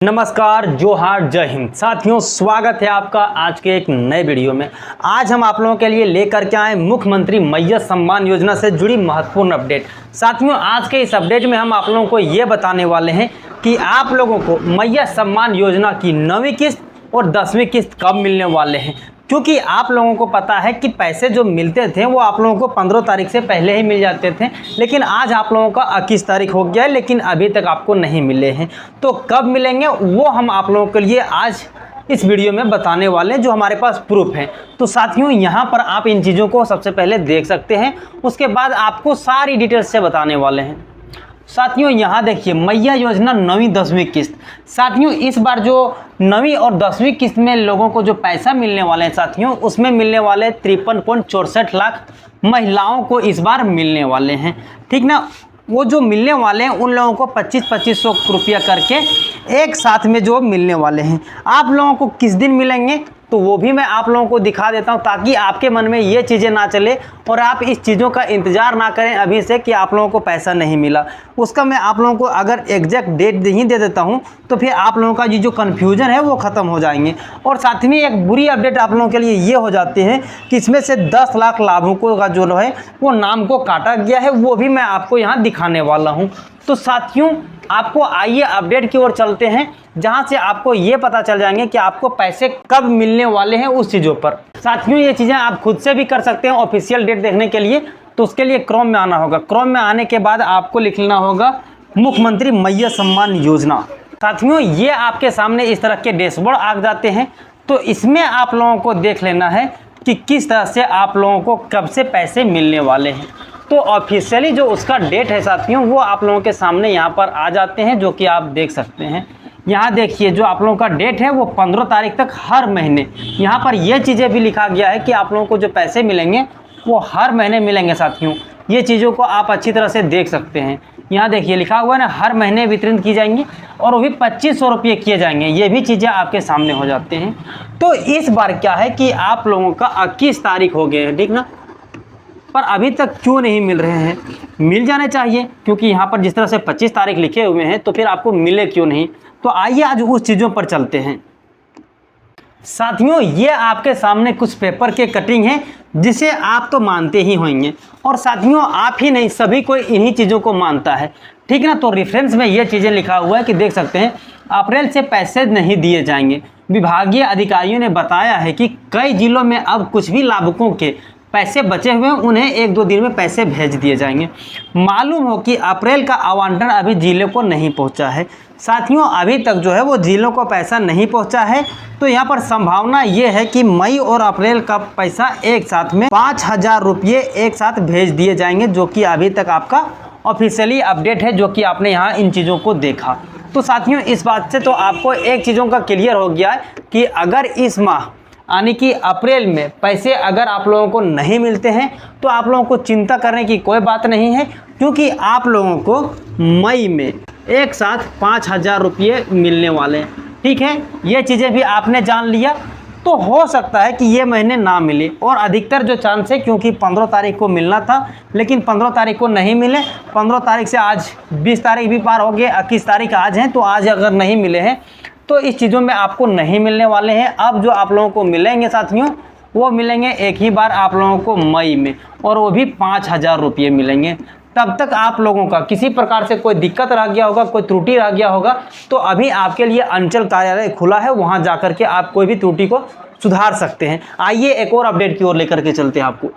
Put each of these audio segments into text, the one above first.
नमस्कार, जोहार, जय हिंद। साथियों, स्वागत है आपका आज के एक नए वीडियो में। आज हम आप लोगों के लिए लेकर के आए मुख्यमंत्री मैया सम्मान योजना से जुड़ी महत्वपूर्ण अपडेट। साथियों, आज के इस अपडेट में हम आप लोगों को ये बताने वाले हैं कि आप लोगों को मैया सम्मान योजना की 9वीं किस्त और 10वीं किस्त कब मिलने वाले हैं, क्योंकि आप लोगों को पता है कि पैसे जो मिलते थे वो आप लोगों को 15 तारीख से पहले ही मिल जाते थे, लेकिन आज आप लोगों का 21 तारीख हो गया है, लेकिन अभी तक आपको नहीं मिले हैं। तो कब मिलेंगे वो हम आप लोगों के लिए आज इस वीडियो में बताने वाले हैं, जो हमारे पास प्रूफ है। तो साथियों, यहाँ पर आप इन चीज़ों को सबसे पहले देख सकते हैं, उसके बाद आपको सारी डिटेल्स से बताने वाले हैं। साथियों, यहाँ देखिए, मैया योजना 9वीं 10वीं किस्त। साथियों, इस बार जो 9वीं और 10वीं किस्त में लोगों को जो पैसा मिलने वाले हैं साथियों, उसमें मिलने वाले 53.64 लाख महिलाओं को इस बार मिलने वाले हैं। ठीक ना। वो जो मिलने वाले हैं उन लोगों को 2500 रुपया करके एक साथ में जो मिलने वाले हैं। आप लोगों को किस दिन मिलेंगे तो वो भी मैं आप लोगों को दिखा देता हूं, ताकि आपके मन में ये चीज़ें ना चले और आप इस चीज़ों का इंतज़ार ना करें अभी से कि आप लोगों को पैसा नहीं मिला। उसका मैं आप लोगों को अगर एग्जैक्ट डेट नहीं दे देता हूं तो फिर आप लोगों का ये जो कन्फ्यूजन है वो ख़त्म हो जाएंगे। और साथ में एक बुरी अपडेट आप लोगों के लिए ये हो जाती है कि इसमें से 10 लाख लाभुकों का जो है वो नाम को काटा गया है, वो भी मैं आपको यहाँ दिखाने वाला हूँ। तो साथियों, आपको आइए अपडेट की ओर चलते हैं, जहां से आपको ये पता चल जाएंगे कि आपको पैसे कब मिलने वाले हैं उस चीज़ों पर। साथियों, ये चीज़ें आप खुद से भी कर सकते हैं ऑफिशियल डेट देखने के लिए। तो उसके लिए क्रोम में आना होगा। क्रोम में आने के बाद आपको लिखना होगा मुख्यमंत्री मैया सम्मान योजना। साथियों, ये आपके सामने इस तरह के डैशबोर्ड आ जाते हैं। तो इसमें आप लोगों को देख लेना है कि किस तरह से आप लोगों को कब से पैसे मिलने वाले हैं। तो ऑफिशियली जो उसका डेट है साथियों, वो आप लोगों के सामने यहाँ पर आ जाते हैं, जो कि आप देख सकते हैं। यहाँ देखिए, जो आप लोगों का डेट है वो 15 तारीख तक हर महीने। यहाँ पर ये चीज़ें भी लिखा गया है कि आप लोगों को जो पैसे मिलेंगे वो हर महीने मिलेंगे। साथियों, ये चीज़ों को आप अच्छी तरह से देख सकते हैं। यहाँ देखिए लिखा हुआ है ना, हर महीने वितरित की जाएंगी और वो भी 2500 रुपये किए जाएंगे। ये भी चीज़ें आपके सामने हो जाते हैं। तो इस बार क्या है कि आप लोगों का 21 तारीख हो गए हैं, ठीक ना, पर अभी तक क्यों नहीं मिल रहे हैं? मिल जाने चाहिए, क्योंकि यहाँ पर जिस तरह से 25 तारीख लिखे हुए हैं, तो फिर आपको मिले क्यों नहीं? तो आइए आज उस चीज़ों पर चलते हैं। साथियों, ये आपके सामने कुछ पेपर के कटिंग है, जिसे आप तो मानते ही होंगे। और साथियों, आप ही नहीं, सभी कोई इन्हीं चीज़ों को मानता है, ठीक ना। तो रेफरेंस में ये चीज़ें लिखा हुआ है कि देख सकते हैं, अप्रैल से पैसे नहीं दिए जाएंगे। विभागीय अधिकारियों ने बताया है कि कई जिलों में अब कुछ भी लाभुकों के पैसे बचे हुए हैं, उन्हें 1-2 दिन में पैसे भेज दिए जाएंगे। मालूम हो कि अप्रैल का आवंटन अभी जिले को नहीं पहुंचा है। साथियों, अभी तक जो है वो जिलों को पैसा नहीं पहुंचा है। तो यहाँ पर संभावना ये है कि मई और अप्रैल का पैसा एक साथ में 5000 रुपये एक साथ भेज दिए जाएंगे, जो कि अभी तक आपका ऑफिशियली अपडेट है, जो कि आपने यहाँ इन चीज़ों को देखा। तो साथियों, इस बात से तो आपको एक चीज़ों का क्लियर हो गया है कि अगर इस माह यानी कि अप्रैल में पैसे अगर आप लोगों को नहीं मिलते हैं तो आप लोगों को चिंता करने की कोई बात नहीं है, क्योंकि आप लोगों को मई में एक साथ 5000 रुपये मिलने वाले हैं। ठीक है, ये चीज़ें भी आपने जान लिया। तो हो सकता है कि ये महीने ना मिले, और अधिकतर जो चांस है, क्योंकि 15 तारीख को मिलना था लेकिन 15 तारीख को नहीं मिले। 15 तारीख से आज 20 तारीख भी पार हो गए, 21 तारीख आज है, तो आज अगर नहीं मिले हैं तो इस चीज़ों में आपको नहीं मिलने वाले हैं। अब जो आप लोगों को मिलेंगे साथियों, वो मिलेंगे एक ही बार आप लोगों को मई में, और वो भी 5000 रुपये मिलेंगे। तब तक आप लोगों का किसी प्रकार से कोई दिक्कत रह गया होगा, कोई त्रुटि रह गया होगा, तो अभी आपके लिए अंचल कार्यालय खुला है, वहाँ जा कर के आप कोई भी त्रुटि को सुधार सकते हैं। आइए एक और अपडेट की ओर लेकर के चलते हैं आपको।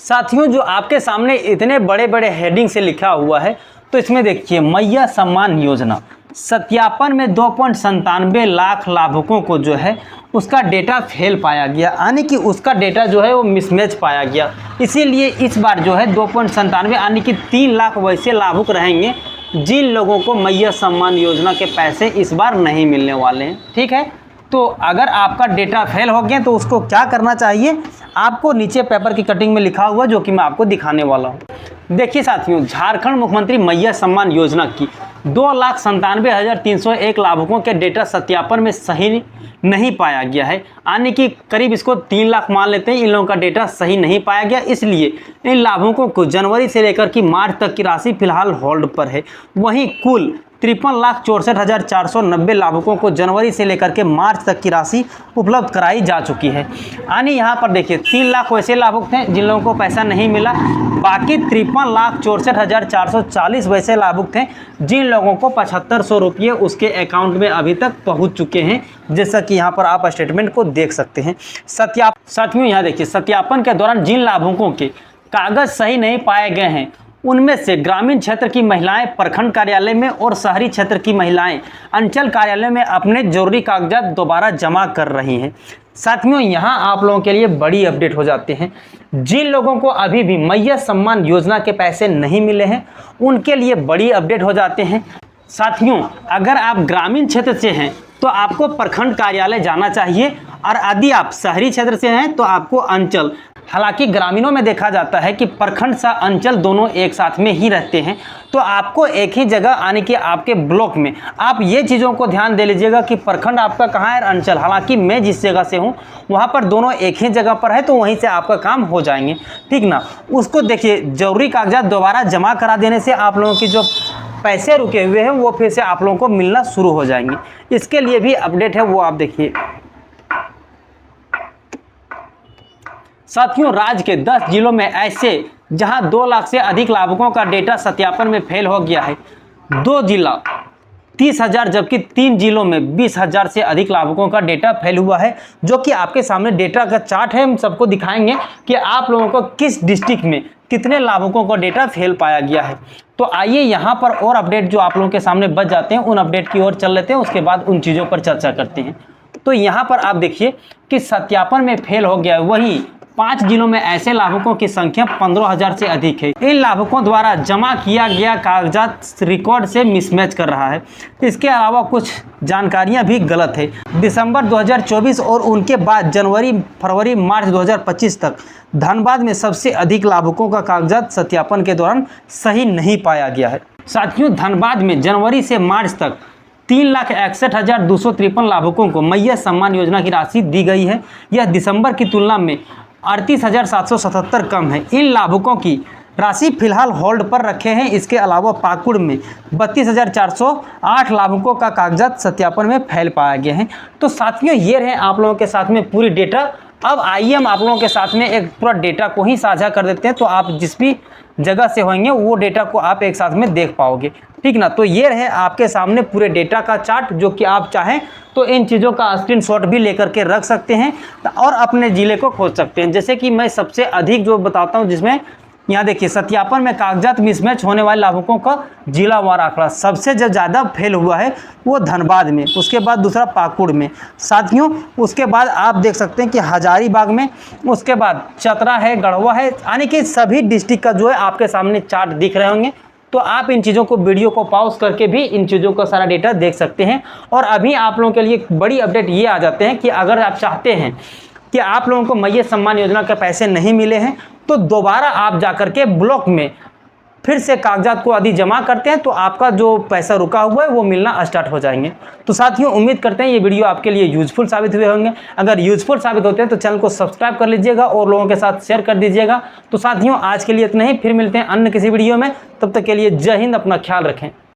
साथियों, जो आपके सामने इतने बड़े बड़े हेडिंग से लिखा हुआ है, तो इसमें देखिए, मैया सम्मान योजना सत्यापन में 2.97 लाख लाभुकों को जो है उसका डेटा फेल पाया गया, यानी कि उसका डेटा जो है वो मिसमैच पाया गया। इसीलिए इस बार जो है 2.97 यानी कि 3 लाख वैसे लाभुक रहेंगे जिन लोगों को मैया सम्मान योजना के पैसे इस बार नहीं मिलने वाले हैं। ठीक है, तो अगर आपका डेटा फेल हो गया तो उसको क्या करना चाहिए, आपको नीचे पेपर की कटिंग में लिखा हुआ, जो कि मैं आपको दिखाने वाला हूँ। देखिए साथियों, झारखंड मुख्यमंत्री मैया सम्मान योजना की 2,97,301 लाभुकों के डेटा सत्यापन में सही नहीं पाया गया है, यानी कि करीब इसको 3 लाख मान लेते हैं। इन लोगों का डेटा सही नहीं पाया गया, इसलिए इन लाभुकों को जनवरी से लेकर कि मार्च तक की राशि फिलहाल होल्ड पर है। वहीं कुल 53,64,490 लाभुकों को जनवरी से लेकर के मार्च तक की राशि उपलब्ध कराई जा चुकी है। यानी यहाँ पर देखिए 3 लाख वैसे लाभुक थे जिन लोगों को पैसा नहीं मिला, बाकी 53,64,440 वैसे लाभुक थे जिन लोगों को 7,500 रुपये उसके अकाउंट में अभी तक पहुँच चुके हैं, जैसा कि यहाँ पर आप स्टेटमेंट को देख सकते हैं। साथियों यहाँ देखिए, सत्यापन के दौरान जिन लाभुकों के कागज सही नहीं पाए गए हैं उनमें से ग्रामीण क्षेत्र की महिलाएं प्रखंड कार्यालय में और शहरी क्षेत्र की महिलाएं अंचल कार्यालय में अपने जरूरी कागजात दोबारा जमा कर रही हैं। साथियों यहाँ आप लोगों के लिए बड़ी अपडेट हो जाते हैं। जिन लोगों को अभी भी मैया सम्मान योजना के पैसे नहीं मिले हैं उनके लिए बड़ी अपडेट हो जाते हैं। साथियों अगर आप ग्रामीण क्षेत्र से हैं तो आपको प्रखंड कार्यालय जाना चाहिए, और यदि आप शहरी क्षेत्र से हैं तो आपको अंचल। हालांकि ग्रामीणों में देखा जाता है कि प्रखंड सा अंचल दोनों एक साथ में ही रहते हैं, तो आपको एक ही जगह आने की आपके ब्लॉक में आप ये चीज़ों को ध्यान दे लीजिएगा कि प्रखंड आपका कहाँ है, अंचल। हालांकि मैं जिस जगह से हूँ वहाँ पर दोनों एक ही जगह पर है, तो वहीं से आपका काम हो जाएंगे, ठीक ना। उसको देखिए, जरूरी कागजात दोबारा जमा करा देने से आप लोगों की जो पैसे रुके हुए हैं वो फिर से आप लोगों को मिलना शुरू हो जाएंगे। इसके लिए भी अपडेट है, वो आप देखिए। साथियों राज्य के 10 जिलों में ऐसे जहां 2 लाख से अधिक लाभुकों का डेटा सत्यापन में फेल हो गया है। 2 जिला 30,000 जबकि 3 जिलों में 20,000 से अधिक लाभुकों का डेटा फेल हुआ है, जो कि आपके सामने डेटा का चार्ट है। हम सबको दिखाएंगे कि आप लोगों को किस डिस्ट्रिक्ट में कितने लाभुकों का डेटा फेल पाया गया है। तो आइए यहाँ पर और अपडेट जो आप लोगों के सामने बच जाते हैं उन अपडेट की ओर चल लेते हैं, उसके बाद उन चीज़ों पर चर्चा करते हैं। तो यहाँ पर आप देखिए कि सत्यापन में फेल हो गया है, वहीं 5 जिलों में ऐसे लाभुकों की संख्या 15,000 से अधिक है। इन लाभुकों द्वारा जमा किया गया कागजात रिकॉर्ड से मिसमैच कर रहा है। इसके अलावा कुछ जानकारियां भी गलत है। दिसंबर 2024 और उनके बाद जनवरी, फरवरी, मार्च 2025 तक धनबाद में सबसे अधिक लाभुकों का कागजात सत्यापन के दौरान सही नहीं पाया गया है। साथियों धनबाद में जनवरी से मार्च तक 3,61,253 लाभुकों को मैया सम्मान योजना की राशि दी गई है। यह दिसंबर की तुलना में 38,777 कम है। इन लाभुकों की राशि फिलहाल होल्ड पर रखे हैं। इसके अलावा पाकुड़ में 32,408 लाभुकों का कागजात सत्यापन में फेल पाया गया है। तो साथियों ये रहे आप लोगों के साथ में पूरी डेटा। अब आइए हम आप लोगों के साथ में एक पूरा डेटा को ही साझा कर देते हैं, तो आप जिस भी जगह से होंगे वो डेटा को आप एक साथ में देख पाओगे, ठीक ना। तो ये रहे आपके सामने पूरे डेटा का चार्ट, जो कि आप चाहें तो इन चीज़ों का स्क्रीनशॉट भी लेकर के रख सकते हैं और अपने ज़िले को खोज सकते हैं। जैसे कि मैं सबसे अधिक जो बताता हूँ, जिसमें यहाँ देखिए सत्यापन में कागजात मिसमैच होने वाले लाभुकों का जिलावार आंकड़ा सबसे जो ज़्यादा फेल हुआ है वो धनबाद में, उसके बाद दूसरा पाकुड़ में। साथियों उसके बाद आप देख सकते हैं कि हजारीबाग में, उसके बाद चतरा है, गढ़वा है, यानी कि सभी डिस्ट्रिक्ट का जो है आपके सामने चार्ट दिख रहे होंगे। तो आप इन चीज़ों को, वीडियो को पॉज करके भी इन चीज़ों का सारा डेटा देख सकते हैं। और अभी आप लोगों के लिए बड़ी अपडेट ये आ जाते हैं कि अगर आप चाहते हैं कि आप लोगों को मैया सम्मान योजना के पैसे नहीं मिले हैं तो दोबारा आप जाकर के ब्लॉक में फिर से कागजात को यदि जमा करते हैं तो आपका जो पैसा रुका हुआ है वो मिलना स्टार्ट हो जाएंगे। तो साथियों उम्मीद करते हैं ये वीडियो आपके लिए यूजफुल साबित हुए होंगे। अगर यूजफुल साबित होते हैं तो चैनल को सब्सक्राइब कर लीजिएगा और लोगों के साथ शेयर कर दीजिएगा। तो साथियों आज के लिए इतना ही, फिर मिलते हैं अन्य किसी वीडियो में। तब तक के लिए जय हिंद, अपना ख्याल रखें।